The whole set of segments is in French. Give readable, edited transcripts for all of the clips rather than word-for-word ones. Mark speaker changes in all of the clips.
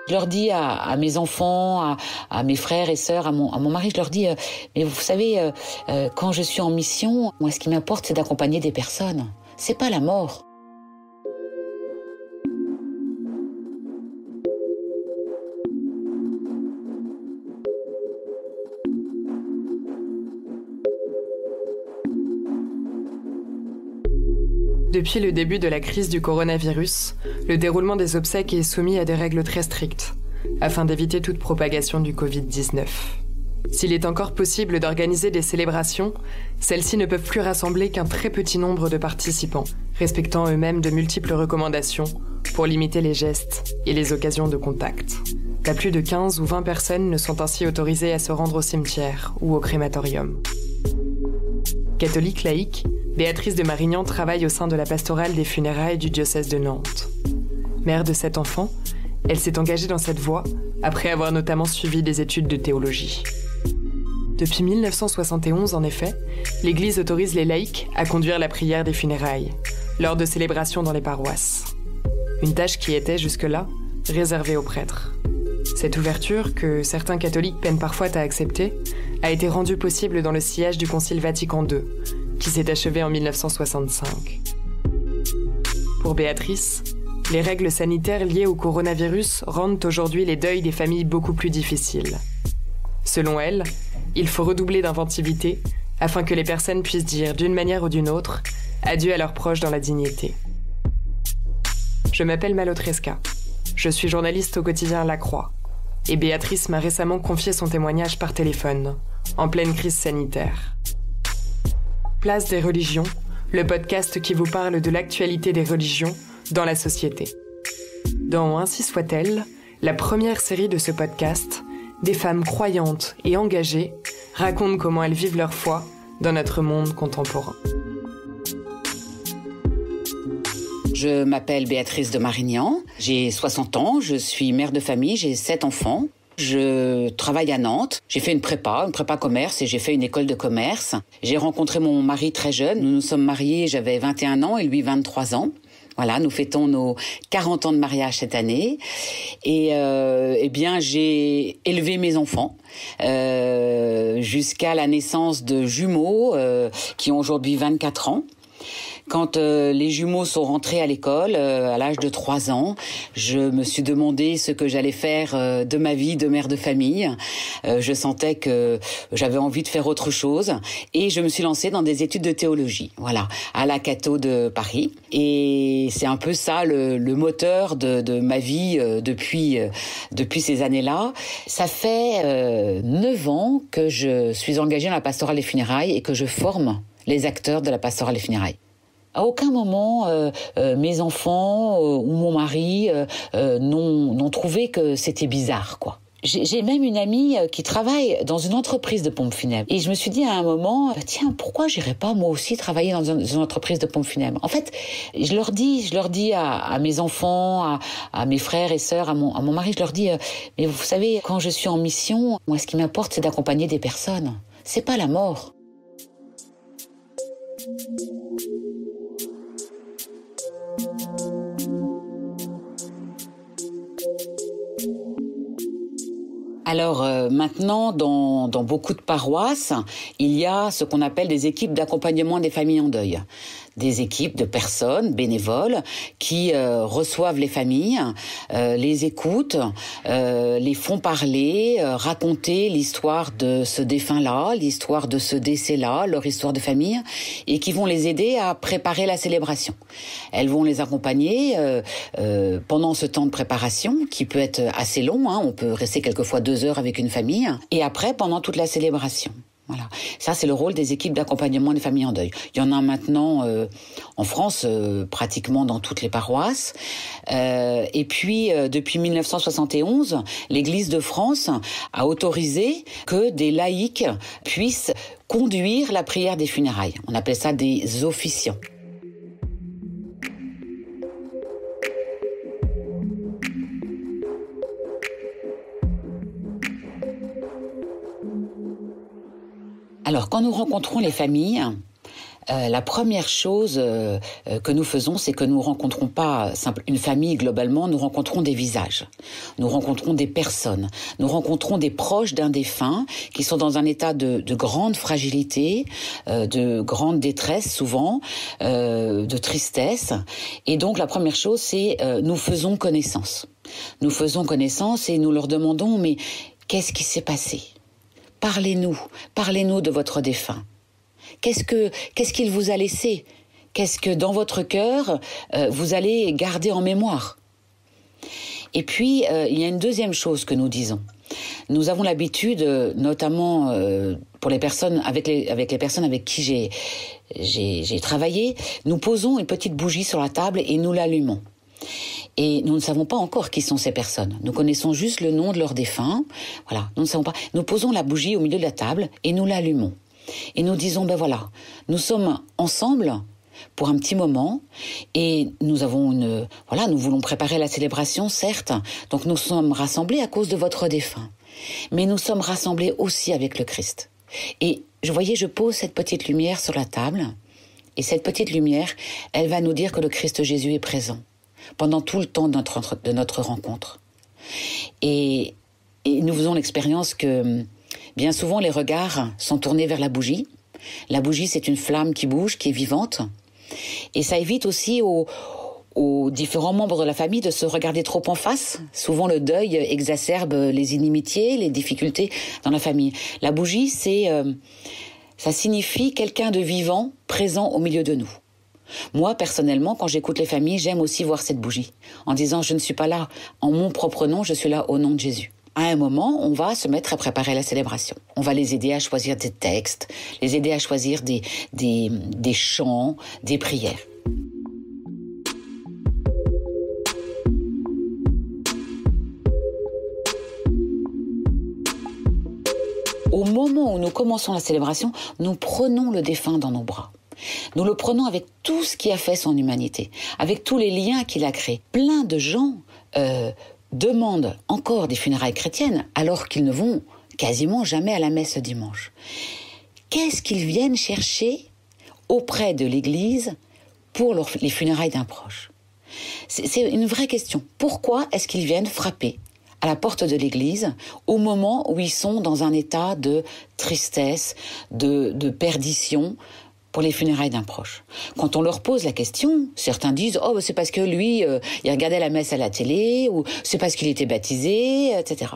Speaker 1: Je leur dis à mes enfants, à mes frères et sœurs, à mon mari, je leur dis mais vous savez, quand je suis en mission, moi ce qui m'importe c'est d'accompagner des personnes. C'est pas la mort.
Speaker 2: Depuis le début de la crise du coronavirus, le déroulement des obsèques est soumis à des règles très strictes, afin d'éviter toute propagation du Covid-19. S'il est encore possible d'organiser des célébrations, celles-ci ne peuvent plus rassembler qu'un très petit nombre de participants, respectant eux-mêmes de multiples recommandations pour limiter les gestes et les occasions de contact. Pas plus de 15 ou 20 personnes ne sont ainsi autorisées à se rendre au cimetière ou au crématorium. Catholique laïque, Béatrice de Marignan travaille au sein de la pastorale des funérailles du diocèse de Nantes. Mère de 7 enfants, elle s'est engagée dans cette voie après avoir notamment suivi des études de théologie. Depuis 1971, en effet, l'Église autorise les laïcs à conduire la prière des funérailles, lors de célébrations dans les paroisses. Une tâche qui était, jusque-là, réservée aux prêtres. Cette ouverture, que certains catholiques peinent parfois à accepter, a été rendue possible dans le sillage du Concile Vatican II, qui s'est achevé en 1965. Pour Béatrice, les règles sanitaires liées au coronavirus rendent aujourd'hui les deuils des familles beaucoup plus difficiles. Selon elle, il faut redoubler d'inventivité afin que les personnes puissent dire d'une manière ou d'une autre adieu à leurs proches dans la dignité. Je m'appelle Malotresca. Je suis journaliste au quotidien La Croix. Et Béatrice m'a récemment confié son témoignage par téléphone, en pleine crise sanitaire. Place des religions, le podcast qui vous parle de l'actualité des religions dans la société. Dans Ainsi soit-elle, la première série de ce podcast, des femmes croyantes et engagées racontent comment elles vivent leur foi dans notre monde contemporain.
Speaker 1: Je m'appelle Béatrice de Marignan, j'ai 60 ans, je suis mère de famille, j'ai 7 enfants. Je travaille à Nantes, j'ai fait une prépa commerce et j'ai fait une école de commerce. J'ai rencontré mon mari très jeune, nous nous sommes mariés, j'avais 21 ans et lui 23 ans. Voilà, nous fêtons nos 40 ans de mariage cette année. Et eh bien, j'ai élevé mes enfants jusqu'à la naissance de jumeaux qui ont aujourd'hui 24 ans. Quand les jumeaux sont rentrés à l'école, à l'âge de 3 ans, je me suis demandé ce que j'allais faire de ma vie de mère de famille. Je sentais que j'avais envie de faire autre chose et je me suis lancée dans des études de théologie, voilà, à la Catho de Paris. Et c'est un peu ça le moteur de ma vie depuis ces années-là. Ça fait 9 ans que je suis engagée dans la pastorale des funérailles et que je forme les acteurs de la pastorale des funérailles. À aucun moment, mes enfants ou mon mari n'ont trouvé que c'était bizarre, quoi. J'ai même une amie qui travaille dans une entreprise de pompes funèbres. Et je me suis dit à un moment, tiens, pourquoi j'irais pas moi aussi travailler dans une entreprise de pompes funèbres ? En fait, je leur dis à mes enfants, à mes frères et sœurs, à mon mari, je leur dis, mais vous savez, quand je suis en mission, moi ce qui m'importe c'est d'accompagner des personnes. C'est pas la mort. Alors maintenant, dans beaucoup de paroisses, il y a ce qu'on appelle des équipes d'accompagnement des familles en deuil. Des équipes de personnes bénévoles qui reçoivent les familles, les écoutent, les font parler, raconter l'histoire de ce défunt-là, l'histoire de ce décès-là, leur histoire de famille, et qui vont les aider à préparer la célébration. Elles vont les accompagner pendant ce temps de préparation, qui peut être assez long, hein, on peut rester quelquefois 2 heures avec une famille, et après pendant toute la célébration. Voilà. Ça, c'est le rôle des équipes d'accompagnement des familles en deuil. Il y en a maintenant en France, pratiquement dans toutes les paroisses. Et puis, depuis 1971, l'Église de France a autorisé que des laïcs puissent conduire la prière des funérailles. On appelait ça des officiants. Alors, quand nous rencontrons les familles, La première chose que nous faisons, c'est que nous rencontrons pas une famille globalement, nous rencontrons des visages, nous rencontrons des personnes, nous rencontrons des proches d'un défunt qui sont dans un état de grande fragilité, de grande détresse souvent, de tristesse. Et donc la première chose, c'est nous faisons connaissance. Nous faisons connaissance et nous leur demandons, mais qu'est-ce qui s'est passé ? Parlez-nous de votre défunt. Qu'est-ce qu'il vous a laissé ? Qu'est-ce que dans votre cœur, vous allez garder en mémoire ? Et puis, il y a une deuxième chose que nous disons. Nous avons l'habitude, notamment pour les personnes avec les personnes avec qui j'ai travaillé, nous posons une petite bougie sur la table et nous l'allumons. Et nous ne savons pas encore qui sont ces personnes. Nous connaissons juste le nom de leur défunt. Voilà, nous ne savons pas. Nous posons la bougie au milieu de la table et nous l'allumons. Et nous disons, ben voilà, nous sommes ensemble pour un petit moment et nous voulons préparer la célébration, certes. Donc nous sommes rassemblés à cause de votre défunt. Mais nous sommes rassemblés aussi avec le Christ. Et je pose cette petite lumière sur la table et cette petite lumière, elle va nous dire que le Christ Jésus est présent pendant tout le temps de notre rencontre. Et nous faisons l'expérience que bien souvent les regards sont tournés vers la bougie. La bougie, c'est une flamme qui bouge, qui est vivante. Et ça évite aussi aux différents membres de la famille de se regarder trop en face. Souvent le deuil exacerbe les inimitiés, les difficultés dans la famille. La bougie, ça signifie quelqu'un de vivant, présent au milieu de nous. Moi, personnellement, quand j'écoute les familles, j'aime aussi voir cette bougie, en disant « je ne suis pas là en mon propre nom, je suis là au nom de Jésus ». À un moment, on va se mettre à préparer la célébration. On va les aider à choisir des textes, les aider à choisir des chants, des prières. Au moment où nous commençons la célébration, nous prenons le défunt dans nos bras. Nous le prenons avec tout ce qui a fait son humanité, avec tous les liens qu'il a créés. Plein de gens demandent encore des funérailles chrétiennes alors qu'ils ne vont quasiment jamais à la messe le dimanche. Qu'est-ce qu'ils viennent chercher auprès de l'Église pour les funérailles d'un proche ? C'est une vraie question. Pourquoi est-ce qu'ils viennent frapper à la porte de l'église au moment où ils sont dans un état de tristesse, de perdition pour les funérailles d'un proche? Quand on leur pose la question, certains disent « Oh, c'est parce que lui, il regardait la messe à la télé » ou « C'est parce qu'il était baptisé », etc.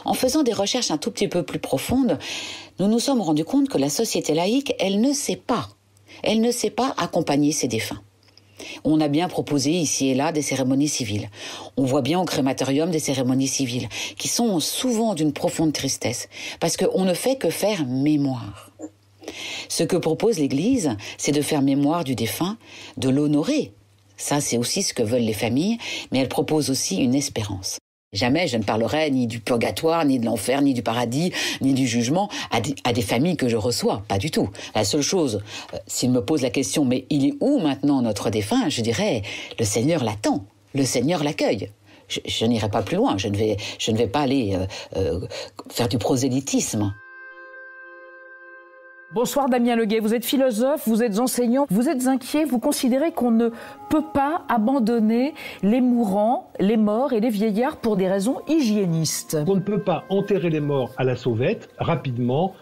Speaker 1: En faisant des recherches un tout petit peu plus profondes, nous nous sommes rendus compte que la société laïque, elle ne sait pas accompagner ses défunts. On a bien proposé ici et là des cérémonies civiles. On voit bien au crématorium des cérémonies civiles qui sont souvent d'une profonde tristesse parce qu'on ne fait que faire mémoire. Ce que propose l'Église, c'est de faire mémoire du défunt, de l'honorer. Ça, c'est aussi ce que veulent les familles, mais elle propose aussi une espérance. Jamais je ne parlerai ni du purgatoire, ni de l'enfer, ni du paradis, ni du jugement à des familles que je reçois. Pas du tout. La seule chose, s'il me pose la question, mais il est où maintenant notre défunt ? Je dirais, le Seigneur l'attend, le Seigneur l'accueille. Je n'irai pas plus loin, je ne vais pas aller faire du prosélytisme.
Speaker 3: Bonsoir Damien Leguet, vous êtes philosophe, vous êtes enseignant, vous êtes inquiet, vous considérez qu'on ne peut pas abandonner les mourants, les morts et les vieillards pour des raisons hygiénistes.
Speaker 4: On ne peut pas enterrer les morts à la sauvette, rapidement,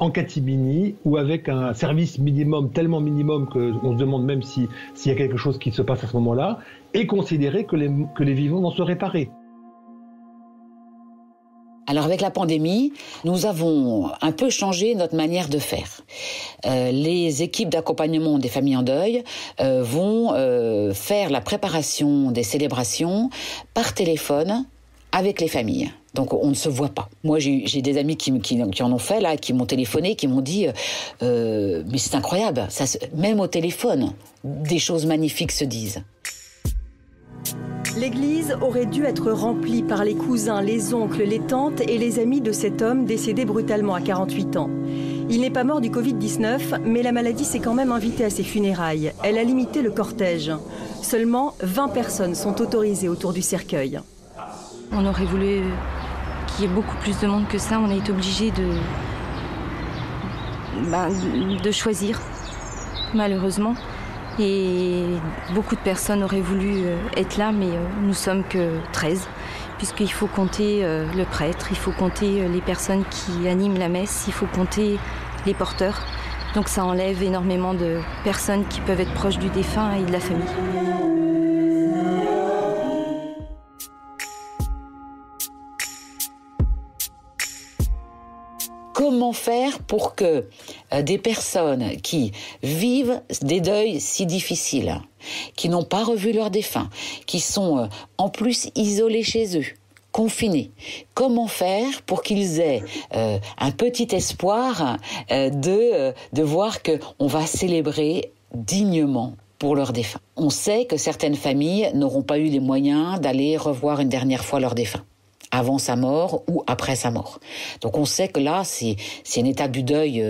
Speaker 4: en catimini ou avec un service minimum, tellement minimum qu'on se demande même s'il y a quelque chose qui se passe à ce moment-là, et considérer que les vivants vont se réparer.
Speaker 1: Alors avec la pandémie, nous avons un peu changé notre manière de faire. Les équipes d'accompagnement des familles en deuil vont faire la préparation des célébrations par téléphone avec les familles. Donc on ne se voit pas. Moi j'ai des amis qui en ont fait là, qui m'ont téléphoné, qui m'ont dit mais c'est incroyable, même au téléphone, des choses magnifiques se disent.
Speaker 5: L'église aurait dû être remplie par les cousins, les oncles, les tantes et les amis de cet homme décédé brutalement à 48 ans. Il n'est pas mort du Covid-19, mais la maladie s'est quand même invitée à ses funérailles. Elle a limité le cortège. Seulement 20 personnes sont autorisées autour du cercueil.
Speaker 6: On aurait voulu qu'il y ait beaucoup plus de monde que ça. On a été obligés de choisir. malheureusement. Et beaucoup de personnes auraient voulu être là, mais nous sommes que 13, puisqu'il faut compter le prêtre, il faut compter les personnes qui animent la messe, il faut compter les porteurs. Donc ça enlève énormément de personnes qui peuvent être proches du défunt et de la famille.
Speaker 1: Comment faire pour que des personnes qui vivent des deuils si difficiles, qui n'ont pas revu leur défunt, qui sont en plus isolés chez eux, confinés, comment faire pour qu'ils aient un petit espoir de voir qu'on va célébrer dignement pour leur défunt. On sait que certaines familles n'auront pas eu les moyens d'aller revoir une dernière fois leur défunt, avant sa mort ou après sa mort. Donc on sait que là, c'est une étape du deuil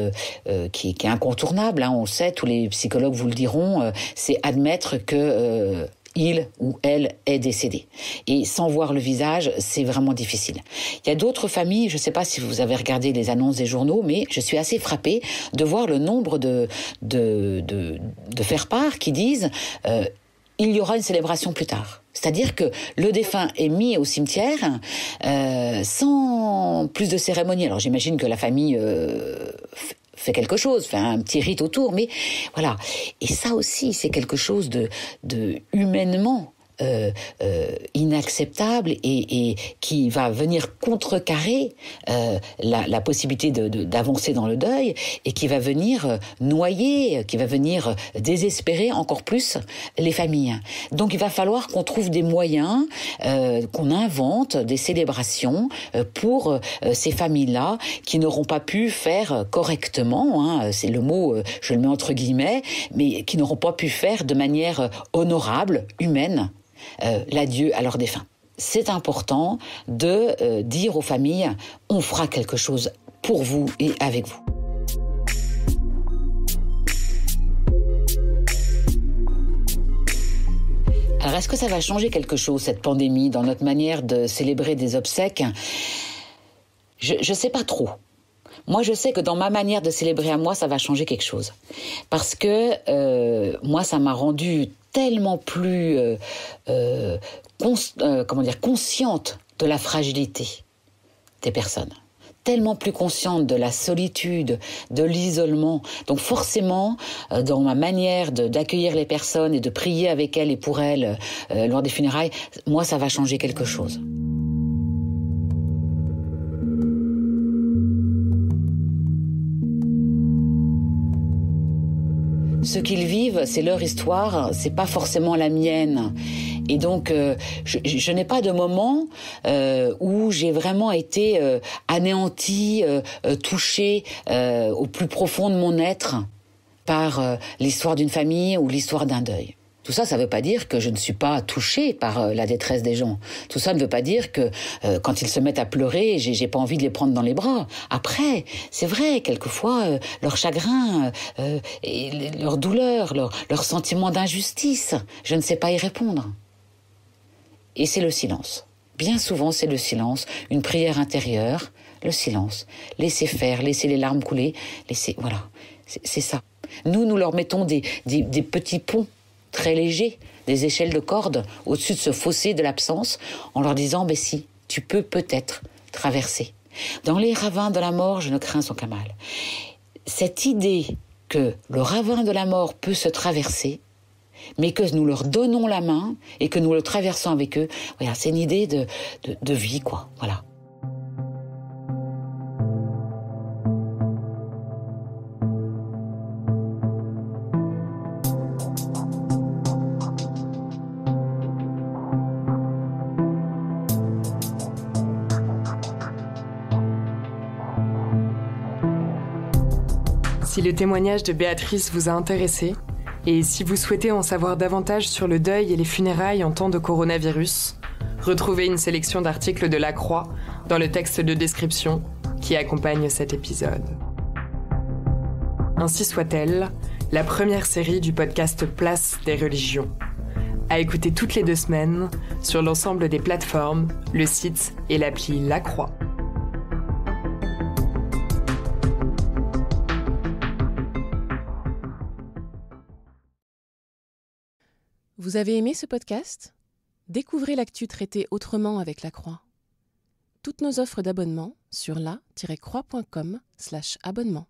Speaker 1: qui est incontournable. Hein. On le sait, tous les psychologues vous le diront, c'est admettre que il ou elle est décédé. Et sans voir le visage, c'est vraiment difficile. Il y a d'autres familles, je ne sais pas si vous avez regardé les annonces des journaux, mais je suis assez frappée de voir le nombre de faire-part qui disent il y aura une célébration plus tard. C'est-à-dire que le défunt est mis au cimetière sans plus de cérémonie. Alors j'imagine que la famille fait quelque chose, fait un petit rite autour, mais voilà. Et ça aussi, c'est quelque chose de humainement inacceptable et qui va venir contrecarrer la possibilité d'avancer dans le deuil et qui va venir noyer, qui va venir désespérer encore plus les familles. Donc il va falloir qu'on trouve des moyens, qu'on invente des célébrations pour ces familles-là qui n'auront pas pu faire correctement, hein, c'est le mot, je le mets entre guillemets, mais qui n'auront pas pu faire de manière honorable, humaine, l'adieu à leur défunt. C'est important de dire aux familles, on fera quelque chose pour vous et avec vous. Alors, est-ce que ça va changer quelque chose, cette pandémie, dans notre manière de célébrer des obsèques ? Je ne sais pas trop. Moi, je sais que dans ma manière de célébrer à moi, ça va changer quelque chose. Parce que moi, ça m'a rendu tellement plus consciente de la fragilité des personnes, tellement plus consciente de la solitude, de l'isolement. Donc forcément, dans ma manière d'accueillir les personnes et de prier avec elles et pour elles lors des funérailles, moi, ça va changer quelque chose. Ce qu'ils vivent, c'est leur histoire, c'est pas forcément la mienne. Et donc, je n'ai pas de moment où j'ai vraiment été anéantie, touchée au plus profond de mon être par l'histoire d'une famille ou l'histoire d'un deuil. Tout ça, ça ne veut pas dire que je ne suis pas touchée par la détresse des gens. Tout ça ne veut pas dire que quand ils se mettent à pleurer, j'ai pas envie de les prendre dans les bras. Après, c'est vrai, quelquefois, leur chagrin, et leur douleur, leur sentiment d'injustice, je ne sais pas y répondre. Et c'est le silence. Bien souvent, c'est le silence, une prière intérieure, le silence. Laissez faire, laissez les larmes couler, voilà, c'est ça. Nous leur mettons des petits ponts très légers, des échelles de cordes au-dessus de ce fossé de l'absence, en leur disant, mais si, tu peux peut-être traverser. Dans les ravins de la mort, je ne crains aucun mal. Cette idée que le ravin de la mort peut se traverser, mais que nous leur donnons la main et que nous le traversons avec eux, voilà, c'est une idée de vie, quoi, voilà.
Speaker 2: Si le témoignage de Béatrice vous a intéressé, et si vous souhaitez en savoir davantage sur le deuil et les funérailles en temps de coronavirus, retrouvez une sélection d'articles de La Croix dans le texte de description qui accompagne cet épisode. Ainsi soit-elle, la première série du podcast Place des religions. À écouter toutes les 2 semaines sur l'ensemble des plateformes, le site et l'appli La Croix.
Speaker 7: Vous avez aimé ce podcast ? Découvrez l'actu traitée autrement avec La Croix. Toutes nos offres d'abonnement sur la-croix.com/abonnement.